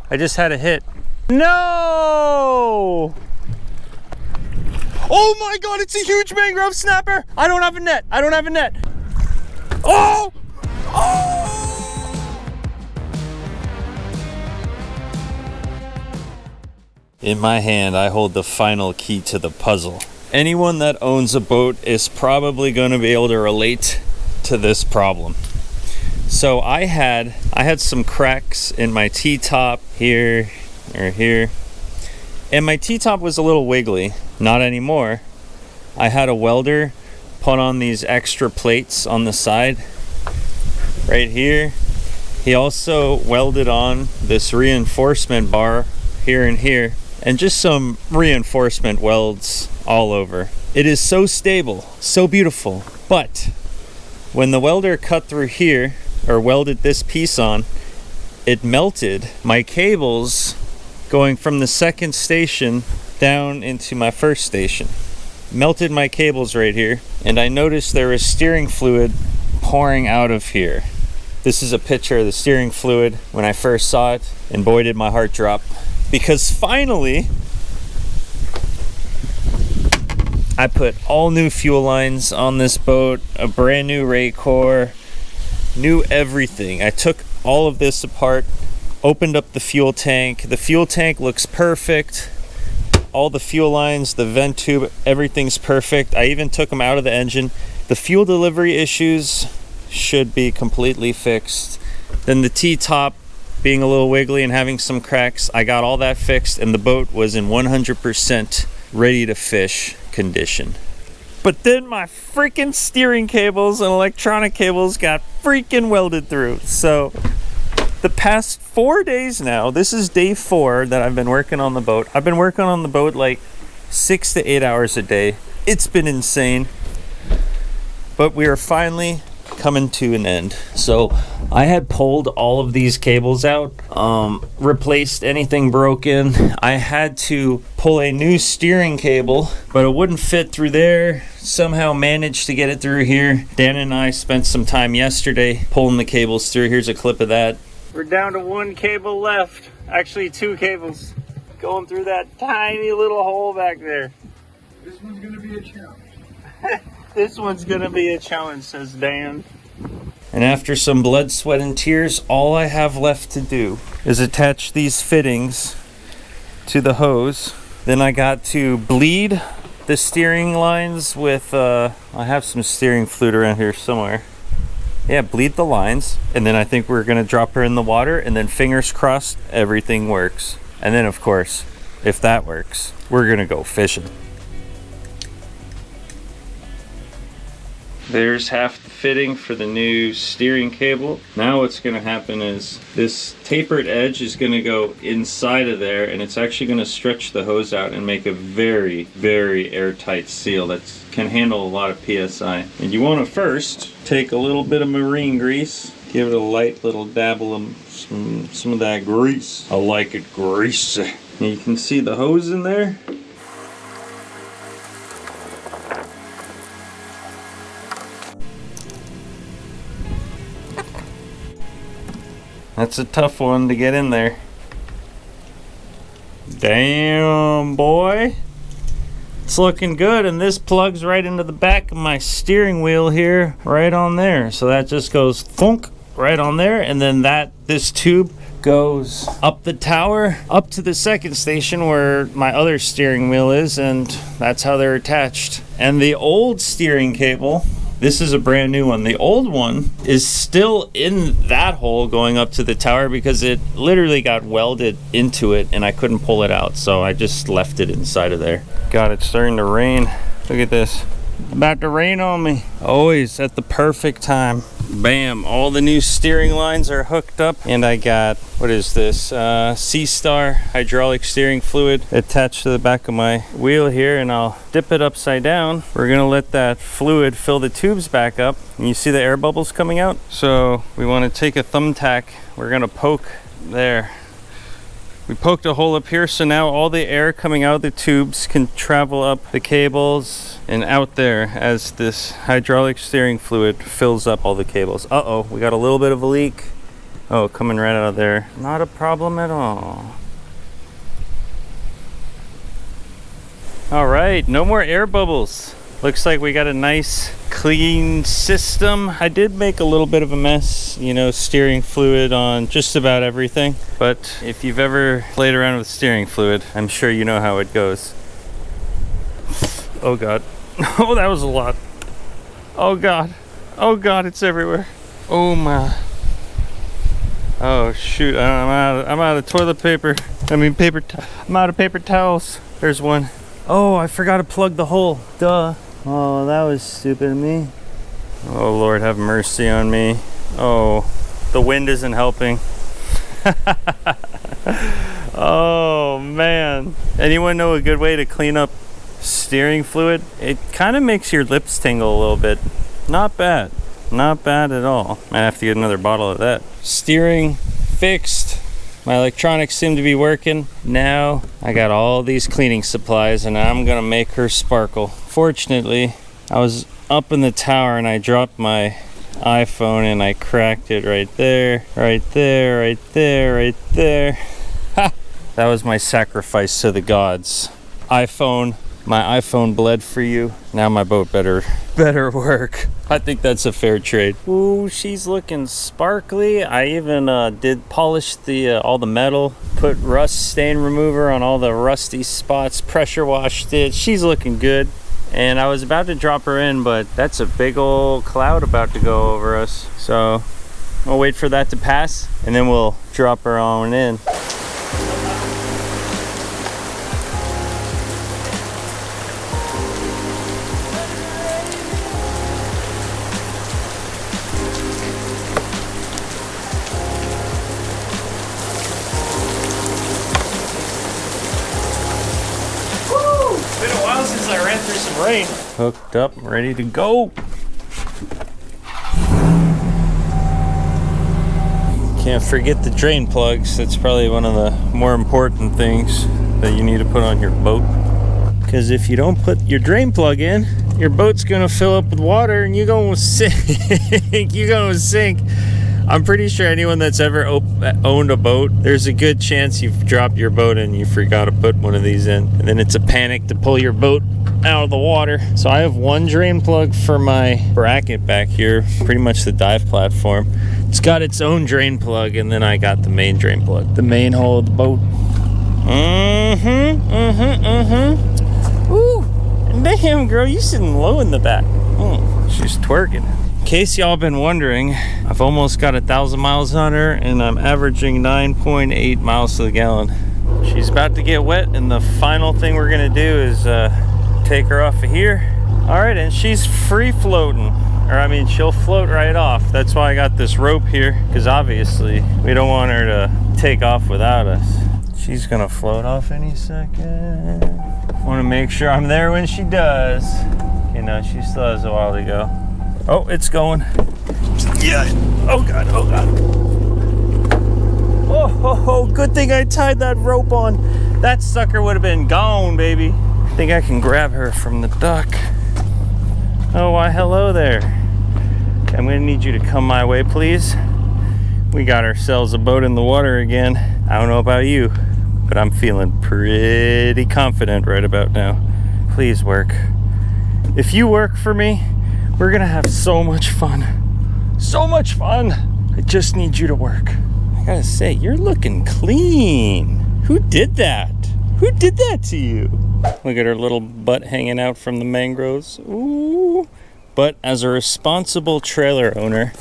I just had a hit. No! Oh my God, it's a huge mangrove snapper. I don't have a net. I don't have a net. Oh! Oh! In my hand, I hold the final key to the puzzle. Anyone that owns a boat is probably going to be able to relate to this problem. So I had some cracks in my T-top here or here. And my T-top was a little wiggly. Not anymore. I had a welder put on these extra plates on the side right here. He also welded on this reinforcement bar here and here, and just some reinforcement welds all over. It is so stable, so beautiful. But when the welder cut through here, or welded this piece on, it melted my cables going from the second station down into my first station. Melted my cables right here, and I noticed there was steering fluid pouring out of here. This is a picture of the steering fluid when I first saw it, and boy did my heart drop. Because finally, I put all new fuel lines on this boat, a brand new rate core, new everything. I took all of this apart, opened up the fuel tank. The fuel tank looks perfect. All the fuel lines, the vent tube, everything's perfect. I even took them out of the engine. The fuel delivery issues should be completely fixed. Then the T-top being a little wiggly and having some cracks, I got all that fixed, and the boat was in 100% ready to fish condition. But then my freaking steering cables and electronic cables got freaking welded through. So the past 4 days now, this is day 4 that I've been working on the boat. I've been working on the boat like 6 to 8 hours a day. It's been insane. But we are finally coming to an end. So I had pulled all of these cables out, replaced anything broken. I had to pull a new steering cable, but it wouldn't fit through there. Somehow managed to get it through here. Dan and I spent some time yesterday pulling the cables through. Here's a clip of that. We're down to 1 cable left. Actually 2 cables going through that tiny little hole back there. This one's gonna be a challenge. This one's gonna be a challenge, says Dan. And after some blood, sweat, and tears, all I have left to do is attach these fittings to the hose. Then I got to bleed the steering lines with, I have some steering fluid around here somewhere. Yeah, bleed the lines, and then I think we're gonna drop her in the water, and then fingers crossed, everything works. And then of course, if that works, we're gonna go fishing. There's half the fitting for the new steering cable. Now what's gonna happen is this tapered edge is gonna go inside of there, and it's actually gonna stretch the hose out and make a very, very airtight seal that can handle a lot of PSI. And you wanna first take a little bit of marine grease, give it a light little dabble of some of that grease. I like it greasy. And you can see the hose in there. That's a tough one to get in there. Damn, boy. It's looking good, and this plugs right into the back of my steering wheel here, right on there. So that just goes thunk right on there, and then this tube goes up the tower, up to the second station where my other steering wheel is, and that's how they're attached. And the old steering cable, this is a brand new one. The old one is still in that hole going up to the tower because it literally got welded into it and I couldn't pull it out. So I just left it inside of there. God, it's starting to rain. Look at this. About to rain on me. Always at the perfect time. Bam, all the new steering lines are hooked up, and I got, what is this, C-Star hydraulic steering fluid attached to the back of my wheel here, and I'll dip it upside down. We're gonna let that fluid fill the tubes back up, and you see the air bubbles coming out? So we want to take a thumbtack, we're gonna poke there. We poked a hole up here, so now all the air coming out of the tubes can travel up the cables and out there as this hydraulic steering fluid fills up all the cables. Uh-oh, we got a little bit of a leak. Oh, coming right out of there. Not a problem at all. All right, no more air bubbles. Looks like we got a nice clean system. I did make a little bit of a mess, you know, steering fluid on just about everything. But if you've ever played around with steering fluid, I'm sure you know how it goes. Oh God. Oh, that was a lot. Oh God. Oh God, it's everywhere. Oh my. Oh shoot, I'm out of toilet paper. I'm out of paper towels. There's one. Oh, I forgot to plug the hole. Duh. Oh, that was stupid of me. Oh Lord, have mercy on me. Oh, the wind isn't helping. Oh man. Anyone know a good way to clean up steering fluid? It kind of makes your lips tingle a little bit. Not bad. Not bad at all. Might have to get another bottle of that. Steering fixed. My electronics seem to be working. Now I got all these cleaning supplies and I'm gonna make her sparkle. Fortunately, I was up in the tower and I dropped my iPhone and I cracked it right there, right there, right there, right there. Ha! That was my sacrifice to the gods. iPhone, my iPhone bled for you. Now my boat better work. I think that's a fair trade. Ooh, she's looking sparkly. I even did polish all the metal, put rust stain remover on all the rusty spots, pressure washed it. She's looking good. And I was about to drop her in, but that's a big old cloud about to go over us. So we'll wait for that to pass and then we'll drop her on in. Rain. Hooked up, ready to go. Can't forget the drain plugs. That's probably one of the more important things that you need to put on your boat. Because if you don't put your drain plug in, your boat's gonna fill up with water and you're gonna sink. You're gonna sink. I'm pretty sure anyone that's ever owned a boat, there's a good chance you've dropped your boat and you forgot to put one of these in. And then it's a panic to pull your boat out of the water. So I have one drain plug for my bracket back here, pretty much the dive platform. It's got its own drain plug, and then I got the main drain plug, the main hole of the boat. Ooh, damn girl, you sitting low in the back. She's twerking. In case y'all been wondering, I've almost got 1,000 miles on her and I'm averaging 9.8 miles to the gallon. She's about to get wet, and the final thing we're gonna do is take her off of here. All right, and she's free floating, or I mean, she'll float right off. That's why I got this rope here, because obviously we don't want her to take off without us. She's gonna float off any second. Want to make sure I'm there when she does. Okay, no, she still has a while to go. Oh, it's going. Yeah. Oh God. Oh God. Oh, good thing I tied that rope on. That sucker would have been gone, baby. I think I can grab her from the dock. Oh, why, hello there. Okay, I'm gonna need you to come my way, please. We got ourselves a boat in the water again. I don't know about you, but I'm feeling pretty confident right about now. Please work. If you work for me, we're gonna have so much fun. So much fun. I just need you to work. I gotta say, you're looking clean. Who did that? Who did that to you? Look at her little butt hanging out from the mangroves. Ooh. But as a responsible trailer owner,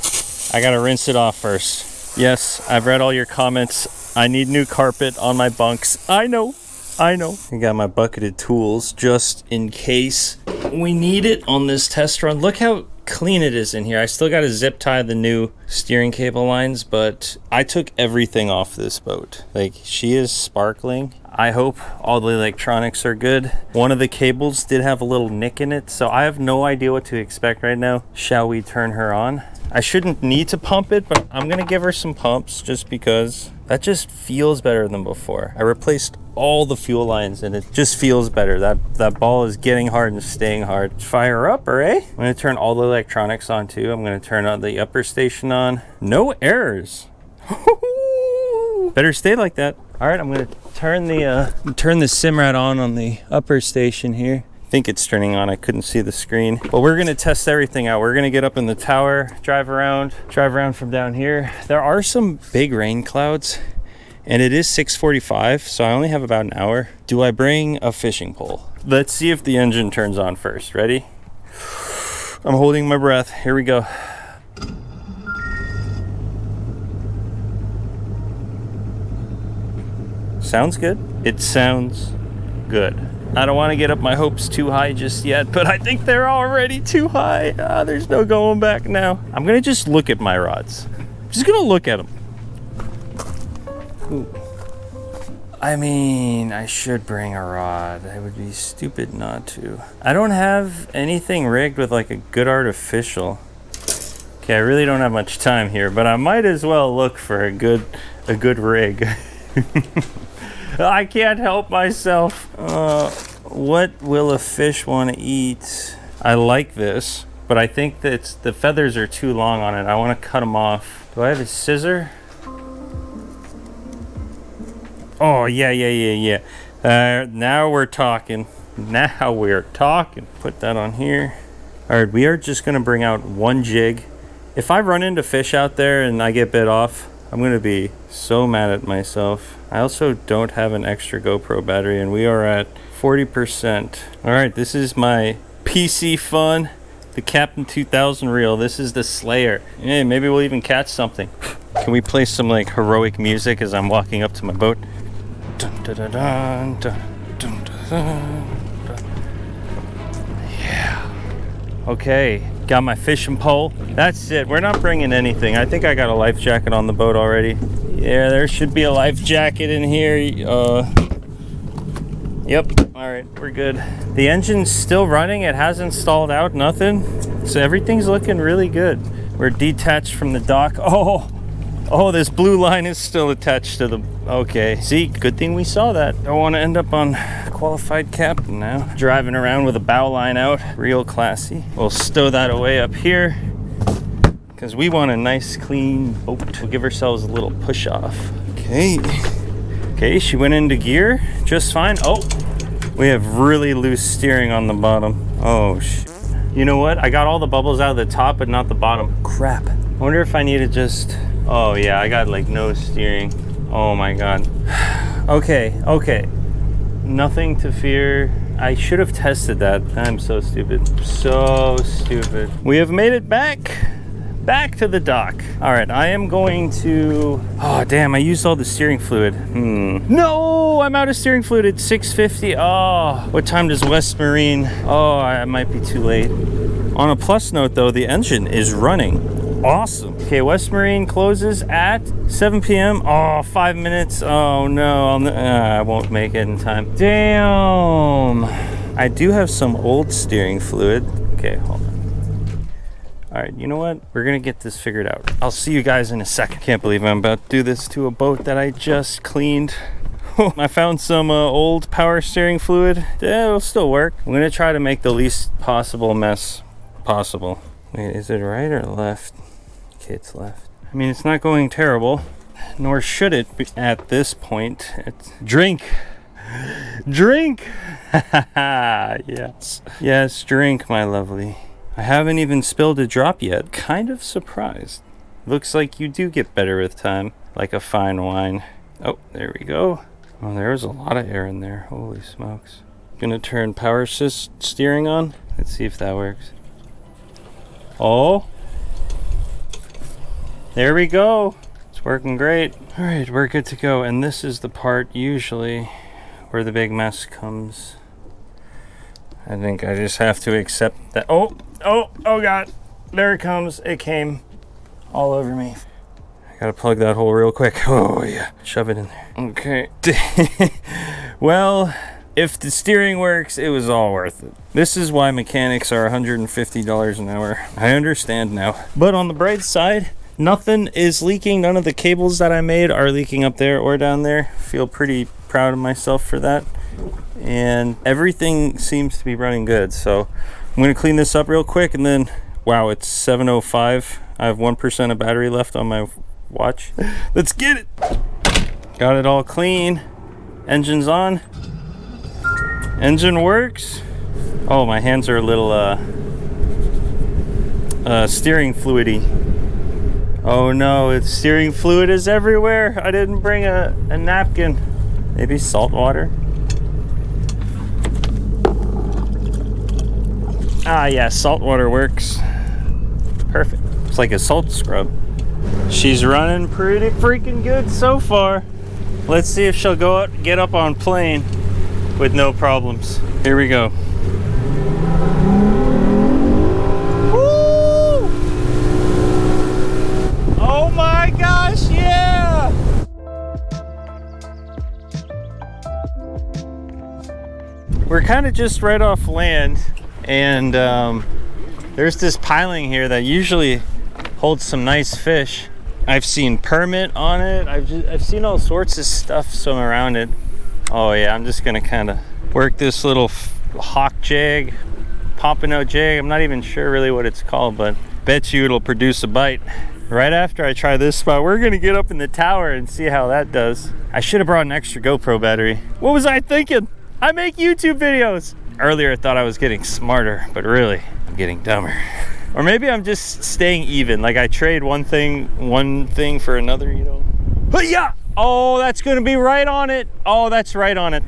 I gotta rinse it off first. Yes, I've read all your comments. I need new carpet on my bunks. I know. I got my bucketed tools just in case we need it on this test run. Look how clean it is in here. I still got to zip tie the new steering cable lines, but I took everything off this boat. Like, she is sparkling. I hope all the electronics are good. One of the cables did have a little nick in it, so I have no idea what to expect right now. Shall we turn her on? I shouldn't need to pump it, but I'm gonna give her some pumps just because that just feels better than before. I replaced all the fuel lines and it just feels better. That ball is getting hard and staying hard. Fire her up, alright? I'm gonna turn all the electronics on too. I'm gonna turn on the upper station on. No errors. Better stay like that. All right, I'm gonna turn the sim rad on the upper station here. I think it's turning on. I couldn't see the screen. But we're gonna test everything out. We're gonna get up in the tower, drive around from down here. There are some big rain clouds, and it is 6:45, so I only have about an hour. Do I bring a fishing pole? Let's see if the engine turns on first. Ready? I'm holding my breath. Here we go. Sounds good. It sounds good. I don't want to get up my hopes too high just yet, but I think they're already too high. There's no going back now. I'm gonna just look at my rods. I'm just gonna look at them. Ooh. I mean, I should bring a rod. I would be stupid not to. I don't have anything rigged with like a good artificial. Okay, I really don't have much time here, but I might as well look for a good rig. I can't help myself. What will a fish want to eat? I like this, but I think that the feathers are too long on it. I want to cut them off. Do I have a scissor? Oh, yeah. Now we're talking. Put that on here. All right, we are just going to bring out one jig. If I run into fish out there and I get bit off, I'm going to be so mad at myself. I also don't have an extra GoPro battery, and we are at 40%. All right, this is my PC fun, the Captain 2000 reel. This is the Slayer. Hey, maybe we'll even catch something. Can we play some like heroic music as I'm walking up to my boat? Dun, dun, dun, dun, dun, dun, dun, dun. Yeah. Okay, got my fishing pole. That's it. We're not bringing anything. I think I got a life jacket on the boat already. Yeah, there should be a life jacket in here. Yep. All right, we're good. The engine's still running. It hasn't stalled out, nothing. So everything's looking really good. We're detached from the dock. Oh, this blue line is still attached to the... Okay, see, good thing we saw that. Don't want to end up on qualified captain now. Driving around with a bow line out. Real classy. We'll stow that away up here because we want a nice, clean boat. We'll give ourselves a little push off. Okay, she went into gear just fine. Oh, we have really loose steering on the bottom. Oh, shit. You know what? I got all the bubbles out of the top, but not the bottom. Crap. I wonder if I need to just... Oh yeah, I got like no steering. Oh my god. Okay. Nothing to fear. I should have tested that. I'm so stupid. So stupid. We have made it back to the dock. All right, I am going to... Oh damn, I used all the steering fluid. No, I'm out of steering fluid at 6:50. Oh, what time does West Marine? Oh, I might be too late. On a plus note though, the engine is running. Awesome. Okay, West Marine closes at 7 p.m. Oh, 5 minutes. Oh no, I won't make it in time. Damn. I do have some old steering fluid. Okay, hold on. All right, you know what? We're gonna get this figured out. I'll see you guys in a second. Can't believe I'm about to do this to a boat that I just cleaned. I found some old power steering fluid. Yeah, it'll still work. I'm gonna try to make the least possible mess possible. Wait, is it right or left? Okay, it's left. I mean, it's not going terrible, nor should it be at this point. It's drink. Yes, drink, my lovely. I haven't even spilled a drop yet. Kind of surprised. Looks like you do get better with time, like a fine wine. Oh, there we go. Oh, there was a lot of air in there. Holy smokes. Gonna turn power assist steering on. Let's see if that works. Oh. There we go. It's working great. All right, we're good to go. And this is the part usually where the big mess comes. I think I just have to accept that. Oh God. There it comes. It came all over me. I gotta plug that hole real quick. Oh yeah, shove it in there. Okay. Well, if the steering works, it was all worth it. This is why mechanics are $150 an hour. I understand now. But on the bright side, nothing is leaking. None of the cables that I made are leaking up there or down there. Feel pretty proud of myself for that. And everything seems to be running good. So I'm gonna clean this up real quick and then, wow, it's 7:05. I have 1% of battery left on my Watch. Let's get it. Got it all clean. Engine's on. Engine works. Oh, my hands are a little steering fluidy. Oh no, it's steering fluid is everywhere. I didn't bring a napkin. Maybe salt water. Ah, yeah, salt water works. Perfect. It's like a salt scrub. She's running pretty freaking good so far. Let's see if she'll go out, get up on plane with no problems. Here we go. Woo! Oh my gosh, yeah! We're kind of just right off land, and there's this piling here that usually holds some nice fish. I've seen permit on it. I've seen all sorts of stuff swim around it. Oh yeah, I'm just gonna kind of work this little hawk jig, pompano jig. I'm not even sure really what it's called, but bet you it'll produce a bite. Right after I try this spot, we're gonna get up in the tower and see how that does. I should have brought an extra GoPro battery. What was I thinking? I make YouTube videos. Earlier I thought I was getting smarter, but really, I'm getting dumber. Or maybe I'm just staying even. Like I trade one thing for another, you know. Yeah. Oh, that's gonna be right on it. Oh, that's right on it.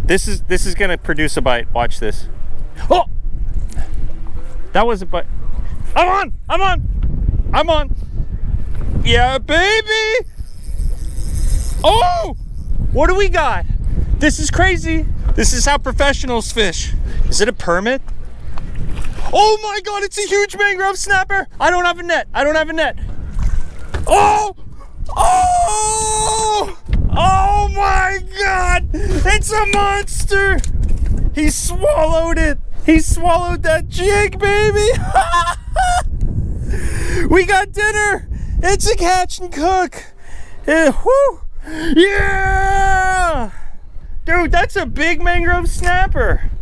This is gonna produce a bite. Watch this. Oh, that was a bite. I'm on. Yeah, baby. Oh, what do we got? This is crazy. This is how professionals fish. Is it a permit? Oh my God, it's a huge mangrove snapper. I don't have a net. Oh! Oh! Oh my God! It's a monster! He swallowed it. He swallowed that jig, baby. We got dinner. It's a catch and cook. Whew. Yeah! Dude, that's a big mangrove snapper.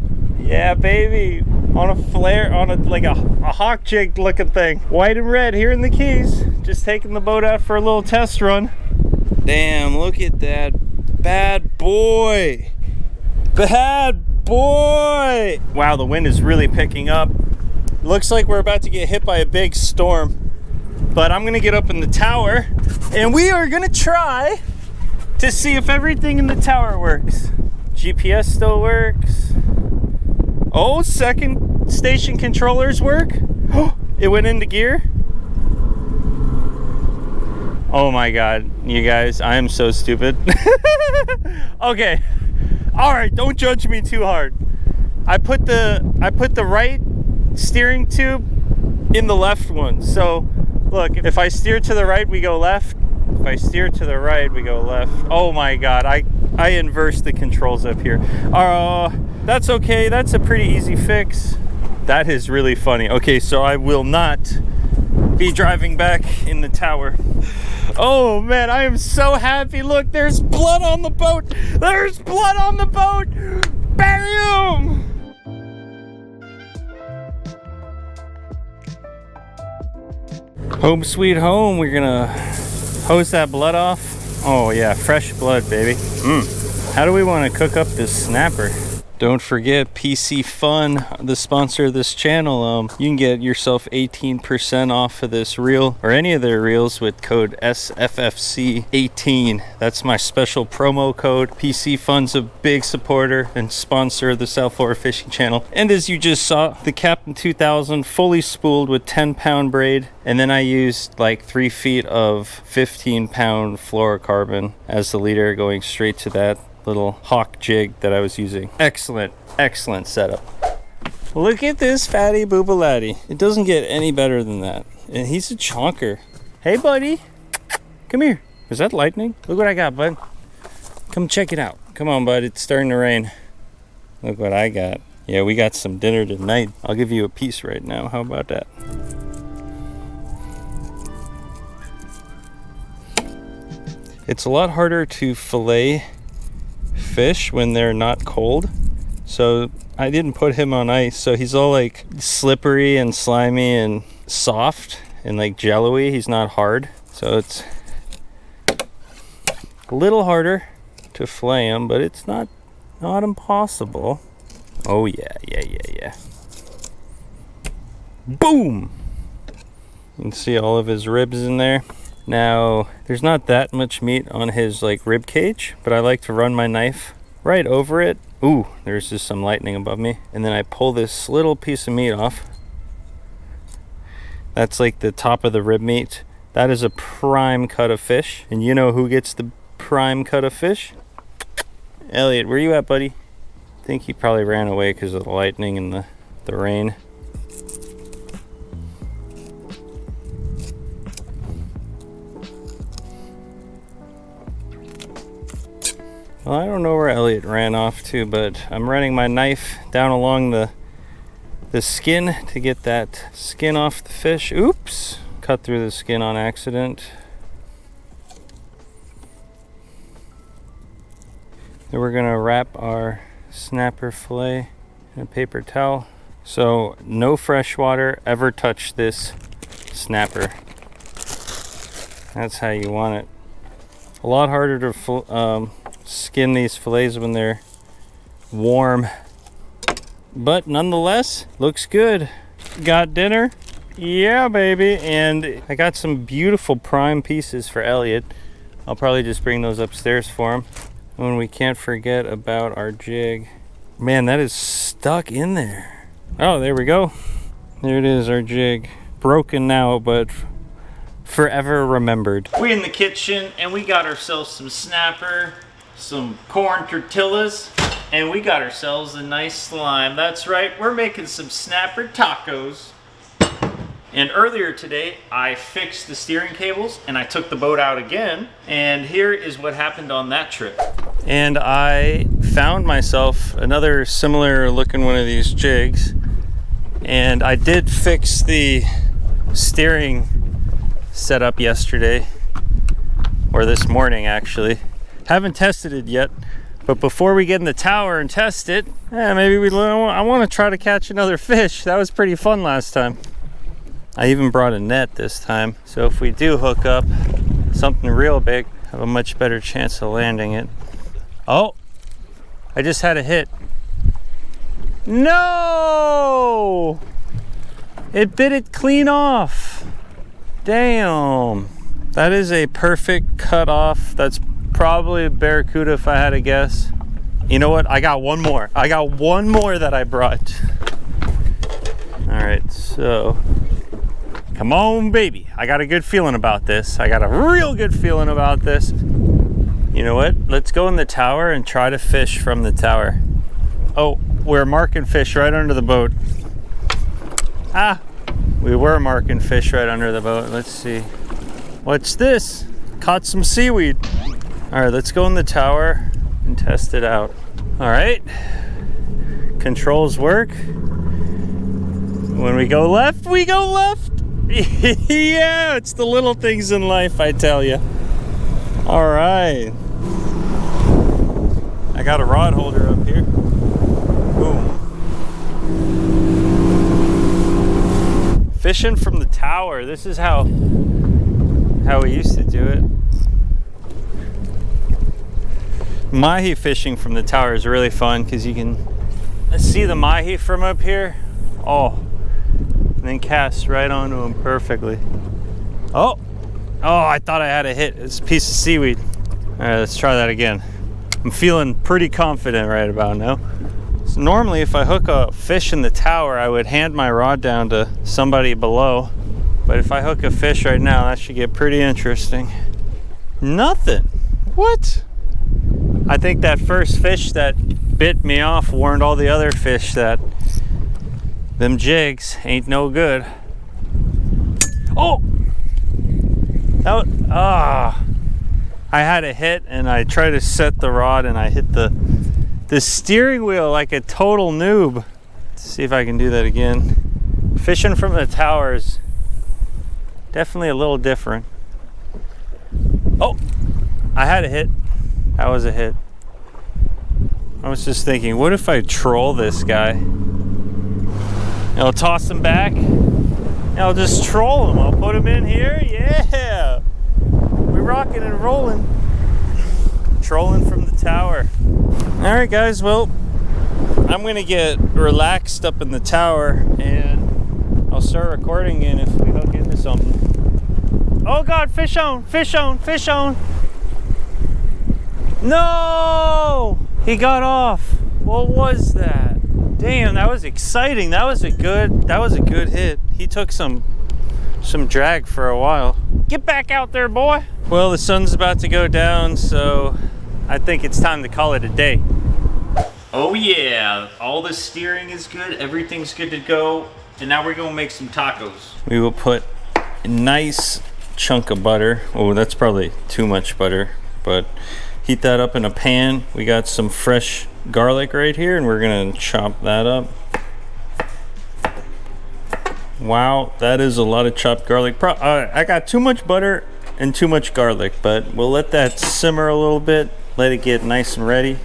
Yeah, baby. On a flare, like a hawk jig looking thing. White and red here in the Keys. Just taking the boat out for a little test run. Damn, look at that bad boy. Bad boy. Wow, the wind is really picking up. Looks like we're about to get hit by a big storm. But I'm gonna get up in the tower and we are gonna try to see if everything in the tower works. GPS still works. Oh, second station controllers work. It went into gear. Oh my God, you guys, I am so stupid. Okay, all right, don't judge me too hard. I put the right steering tube in the left one. So look, if I steer to the right, we go left. If I steer to the right, we go left. Oh my God, I inversed the controls up here. That's okay, that's a pretty easy fix. That is really funny. Okay, so I will not be driving back in the tower. Oh man, I am so happy. Look, there's blood on the boat. There's blood on the boat. Bam! Home sweet home. We're gonna hose that blood off. Oh yeah, fresh blood, baby. How do we want to cook up this snapper? Don't forget PC Fun, the sponsor of this channel. You can get yourself 18% off of this reel or any of their reels with code SFFC18. That's my special promo code. PC Fun's a big supporter and sponsor of the South Florida Fishing Channel. And as you just saw, the Captain 2000 fully spooled with 10-pound braid. And then I used like 3 feet of 15-pound fluorocarbon as the leader, going straight to that little hawk jig that I was using. Excellent setup. Look at this fatty boobalatti. It doesn't get any better than that. And he's a chonker. Hey buddy, come here. Is that lightning? Look what I got, bud. Come check it out. Come on, bud, it's starting to rain. Look what I got. Yeah, we got some dinner tonight. I'll give you a piece right now. How about that? It's a lot harder to fillet fish when they're not cold, so I didn't put him on ice, so he's all like slippery and slimy and soft and like jello-y. He's not hard, so it's A little harder to fillet them, but it's not impossible. Oh yeah. Boom! You can see all of his ribs in there. Now, there's not that much meat on his like rib cage, but I like to run my knife right over it. Ooh, there's just some lightning above me. And then I pull this little piece of meat off. That's like the top of the rib meat. That is a prime cut of fish. And you know who gets the prime cut of fish? Elliot, where you at, buddy? I think he probably ran away because of the lightning and the rain. Well, I don't know where Elliot ran off to, but I'm running my knife down along the skin to get that skin off the fish. Oops! Cut through the skin on accident. Then we're gonna wrap our snapper fillet in a paper towel. So no fresh water ever touch this snapper. That's how you want it. A lot harder to skin these fillets when they're warm, but nonetheless looks good. Got dinner? Yeah, baby. And I got some beautiful prime pieces for Elliot. I'll probably just bring those upstairs for him. When we can't forget about our jig. Man, that is stuck in there. Oh, there we go. There it is, our jig. Broken now, but forever remembered. We in the kitchen and we got ourselves some snapper, some corn tortillas, and we got ourselves a nice slime. That's right, we're making some snapper tacos. And earlier today, I fixed the steering cables and I took the boat out again. And here is what happened on that trip. And I found myself another similar looking one of these jigs. And I did fix the steering setup yesterday, or this morning actually. Haven't tested it yet, but before we get in the tower and test it, maybe I want to try to catch another fish. That was pretty fun last time. I even brought a net this time, so if we do hook up something real big, have a much better chance of landing it. Oh, I just had a hit. No! It bit it clean off. Damn. That is a perfect cut off. That's probably a barracuda if I had to guess. You know what? I got one more. I got one more that I brought. All right, so come on, baby. I got a good feeling about this. I got a real good feeling about this. You know what? Let's go in the tower and try to fish from the tower. Oh, we're marking fish right under the boat. Ah, we were marking fish right under the boat. Let's see. What's this? Caught some seaweed. All right, let's go in the tower and test it out. All right. Controls work. When we go left, we go left. Yeah, it's the little things in life, I tell you. All right. I got a rod holder up here. Boom. Fishing from the tower. This is how we used to do it. Mahi fishing from the tower is really fun because you can see the mahi from up here. Oh, and then cast right onto them perfectly. Oh, I thought I had a hit. It's a piece of seaweed. All right, let's try that again. I'm feeling pretty confident right about now. So normally if I hook a fish in the tower, I would hand my rod down to somebody below. But if I hook a fish right now, that should get pretty interesting. Nothing. What? I think that first fish that bit me off warned all the other fish that them jigs ain't no good. Oh! I had a hit and I tried to set the rod and I hit the steering wheel like a total noob. Let's see if I can do that again. Fishing from the tower is definitely a little different. Oh! I had a hit. That was a hit. I was just thinking, what if I troll this guy? I'll toss him back. I'll just troll him. I'll put him in here. Yeah. We're rocking and rolling. trolling from the tower. All right, guys. Well, I'm gonna get relaxed up in the tower, and I'll start recording again if we hook into something. Oh God! Fish on! Fish on! Fish on! No! He got off. What was that? Damn, that was exciting. That was a good hit. He took some drag for a while. Get back out there, boy. Well, the sun's about to go down, so I think it's time to call it a day. Oh yeah, all the steering is good, everything's good to go, and now we're gonna make some tacos. We will put a nice chunk of butter. Oh, that's probably too much butter, but heat that up in a pan. We got some fresh garlic right here, and we're gonna chop that up. Wow, that is a lot of chopped garlic. I got too much butter and too much garlic, but we'll let that simmer a little bit, let it get nice and ready.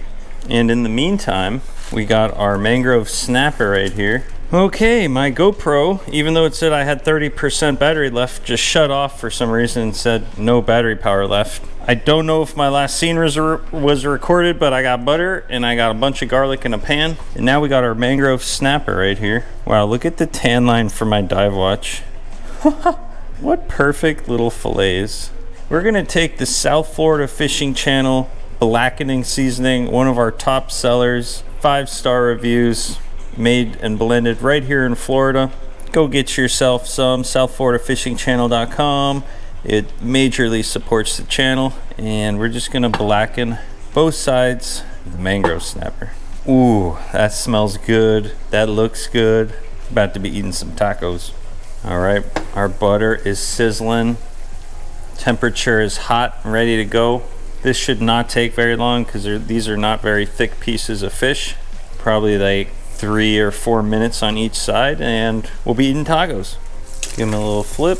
And in the meantime, we got our mangrove snapper right here. Okay, my GoPro, even though it said I had 30% battery left, just shut off for some reason and said no battery power left. I don't know if my last scene was recorded, but I got butter and I got a bunch of garlic in a pan. And now we got our mangrove snapper right here. Wow, look at the tan line for my dive watch. What perfect little fillets. We're gonna take the South Florida Fishing Channel blackening seasoning, one of our top sellers, 5-star reviews, made and blended right here in Florida. Go get yourself some, southfloridafishingchannel.com. It majorly supports the channel, and we're just gonna blacken both sides of the mangrove snapper. Ooh, that smells good. That looks good. About to be eating some tacos. All right, our butter is sizzling. Temperature is hot and ready to go. This should not take very long because these are not very thick pieces of fish. Probably like 3 or 4 minutes on each side, and we'll be eating tacos. Give them a little flip.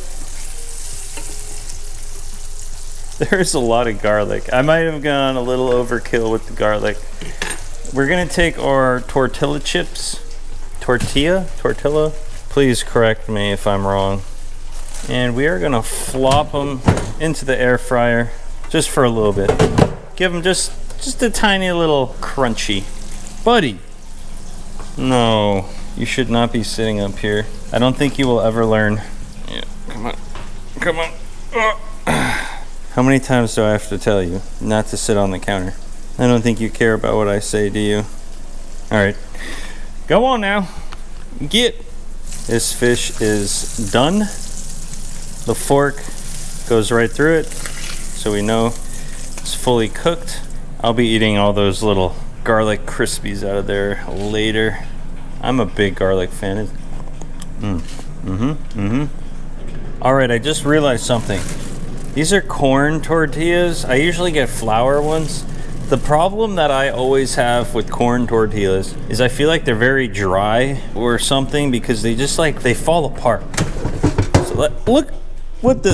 There's a lot of garlic. I might have gone a little overkill with the garlic. We're gonna take our tortilla chips. Tortilla? Please correct me if I'm wrong. And we are gonna flop them into the air fryer just for a little bit. Give them just a tiny little crunchy. Buddy. No, you should not be sitting up here. I don't think you will ever learn. Yeah, come on. Come on. How many times do I have to tell you not to sit on the counter? I don't think you care about what I say, do you? All right, go on now. Get. This fish is done. The fork goes right through it, so we know it's fully cooked. I'll be eating all those little garlic crispies out of there later. I'm a big garlic fan. All right, I just realized something. These are corn tortillas. I usually get flour ones. The problem that I always have with corn tortillas is I feel like they're very dry or something because they just they fall apart. So look what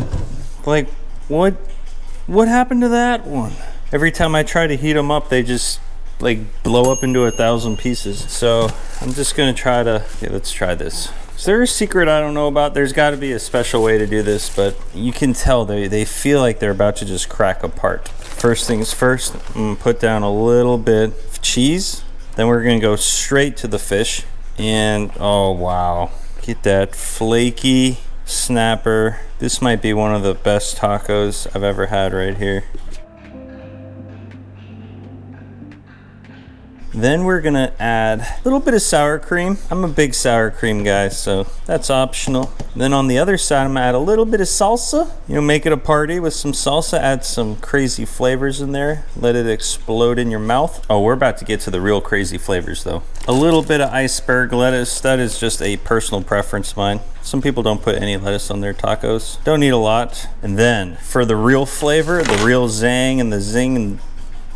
what happened to that one? Every time I try to heat them up, they just blow up into 1,000 pieces. So I'm just gonna try to, let's try this. Is there a secret I don't know about? There's got to be a special way to do this, but you can tell they feel like they're about to just crack apart. First things first, I'm gonna put down a little bit of cheese. Then we're gonna go straight to the fish. And oh wow, get that flaky snapper. This might be one of the best tacos I've ever had right here. Then we're gonna add a little bit of sour cream. I'm a big sour cream guy, so that's optional. Then on the other side, I'm gonna add a little bit of salsa. Make it a party with some salsa, add some crazy flavors in there. Let it explode in your mouth. Oh, we're about to get to the real crazy flavors though. A little bit of iceberg lettuce. That is just a personal preference of mine. Some people don't put any lettuce on their tacos. Don't need a lot. And then for the real flavor, the real zang and the zing and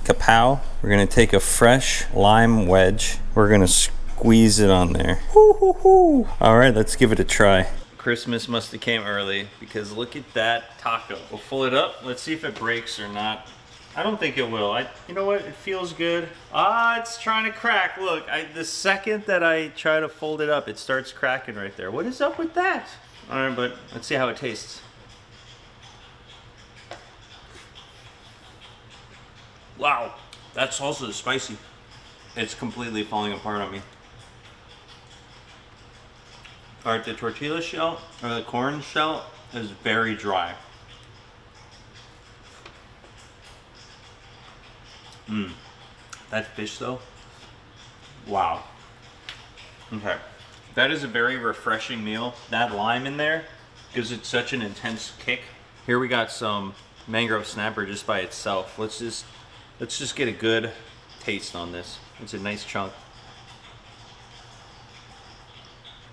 kapow, we're gonna take a fresh lime wedge. We're gonna squeeze it on there. All right, let's give it a try. Christmas must have came early because look at that taco. We'll pull it up. Let's see if it breaks or not. I don't think it will. You know what? It feels good. It's trying to crack. Look, the second that I try to fold it up, it starts cracking right there. What is up with that? All right, but let's see how it tastes. Wow, that salsa is spicy. It's completely falling apart on me. All right, the tortilla shell, or the corn shell, is very dry. That fish though, wow. Okay, that is a very refreshing meal. That lime in there gives it such an intense kick. Here we got some mangrove snapper just by itself. Let's just get a good taste on this. It's a nice chunk.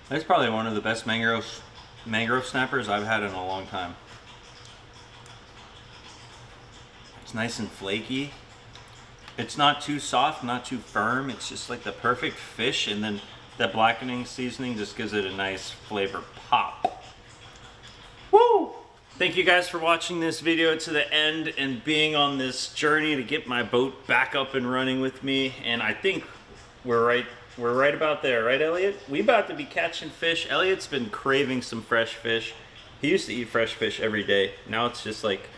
That's probably one of the best mangrove snappers I've had in a long time. It's nice and flaky. It's not too soft, not too firm. It's just like the perfect fish, and then that blackening seasoning just gives it a nice flavor pop. Woo! Thank you guys for watching this video to the end and being on this journey to get my boat back up and running with me. And I think we're right about there, right, Elliot? We about to be catching fish. Elliot's been craving some fresh fish. He used to eat fresh fish every day. Now it's just like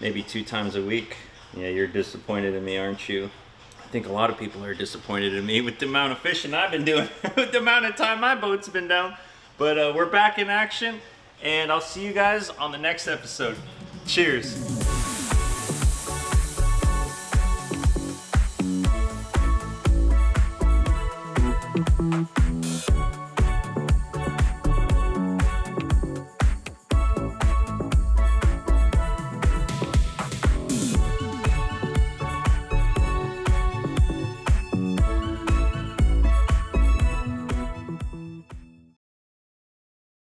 maybe 2 times a week. Yeah, you're disappointed in me, aren't you? I think a lot of people are disappointed in me with the amount of fishing I've been doing, with the amount of time my boat's been down. But we're back in action, and I'll see you guys on the next episode. Cheers.